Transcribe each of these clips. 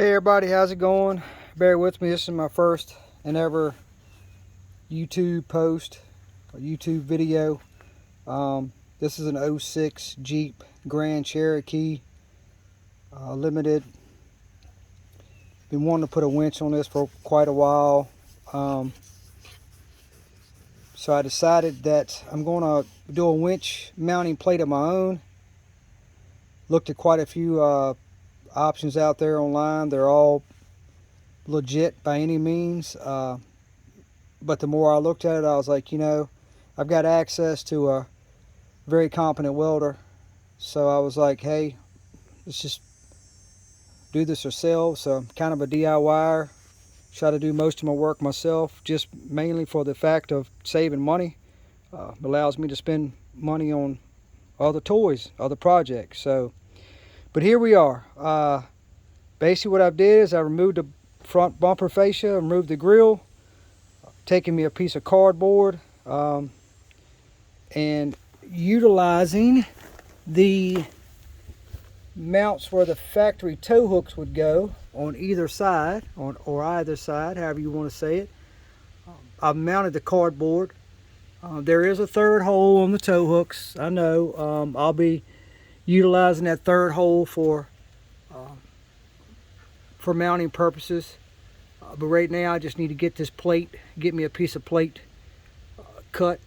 Hey everybody, how's it going? Bear with me, this is my first and ever YouTube post, or YouTube video. This is an 06 Jeep Grand Cherokee Limited. Been wanting to put a winch on this for quite a while. So I decided that I'm going to do a winch mounting plate of my own. Looked at quite a few options out there online. They're all legit by any means, but the more I looked at it, I was like, I've got access to a very competent welder, so I was like, hey, let's just do this ourselves. So I'm kind of a DIYer, try to do most of my work myself, just mainly for the fact of saving money. Allows me to spend money on other toys, other projects. But here we are. Basically what I did is I removed the front bumper fascia, removed the grill, taking me a piece of cardboard, and utilizing the mounts where the factory tow hooks would go on either side, or either side, however you want to say it. I've mounted the cardboard. There is a third hole on the tow hooks. I know. I'll be utilizing that third hole for mounting purposes, but right now I just need to get this plate, get me a piece of plate cut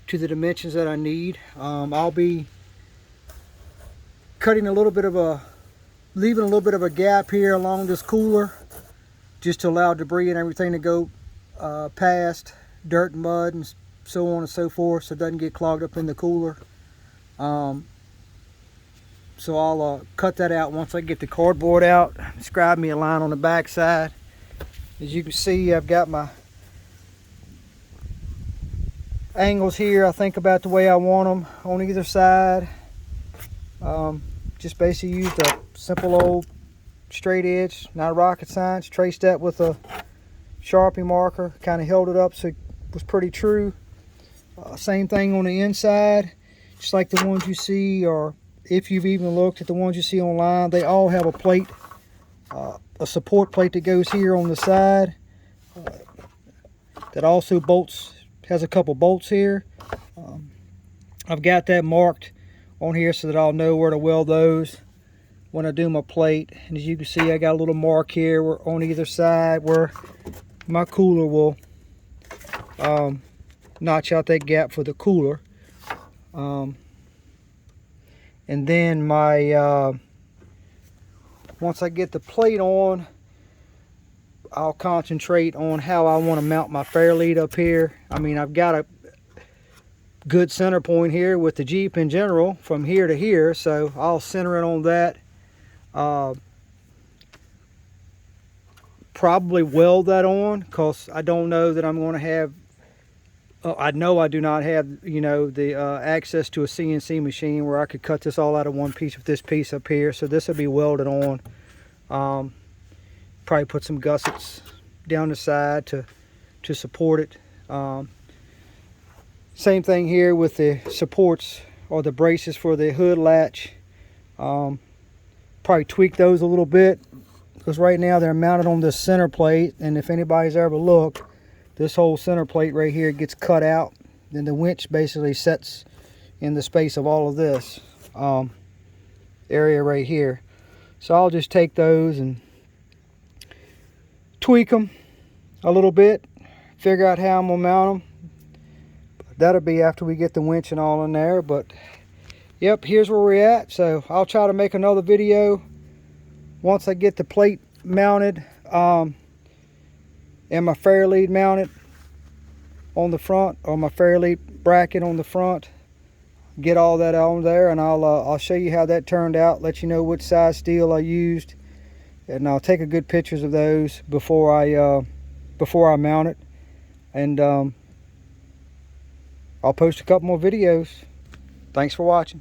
to the dimensions that I need. I'll be cutting leaving a little bit of a gap here along this cooler, just to allow debris and everything to go past, dirt and mud and so on and so forth, so it doesn't get clogged up in the cooler. So I'll cut that out once I get the cardboard out. Scribe me a line on the back side. As you can see, I've got my angles here. I think about the way I want them on either side. Just basically used a simple old straight edge, not rocket science. Traced that with a Sharpie marker. Kind of held it up so it was pretty true. Same thing on the inside, just like the ones you see, or if you've even looked at the ones you see online, they all have a plate, a support plate that goes here on the side, that also has a couple bolts here. I've got that marked on here so that I'll know where to weld those when I do my plate. And as you can see, I got a little mark here on either side where my cooler will notch out that gap for the cooler. And then once I get the plate on, I'll concentrate on how I want to mount my fairlead up here. I mean, I've got a good center point here with the Jeep in general from here to here, so I'll center it on that. Probably weld that on, because I don't know that I'm going to have, I know I do not have, the access to a CNC machine where I could cut this all out of one piece with this piece up here. So this will be welded on. Probably put some gussets down the side to support it. Same thing here with the supports or the braces for the hood latch. Probably tweak those a little bit, because right now they're mounted on this center plate, and if anybody's ever looked, this whole center plate right here gets cut out, then the winch basically sets in the space of all of this area right here. So I'll just take those and tweak them a little bit, figure out how I'm gonna mount them. That'll be after we get the winch and all in there. But yep, here's where we're at. So I'll try to make another video once I get the plate mounted, and my fairlead mounted on the front, or my fairlead bracket on the front. Get all that on there, and I'll show you how that turned out, let you know what size steel I used, and I'll take a good pictures of those before I mount it. And I'll post a couple more videos. Thanks for watching.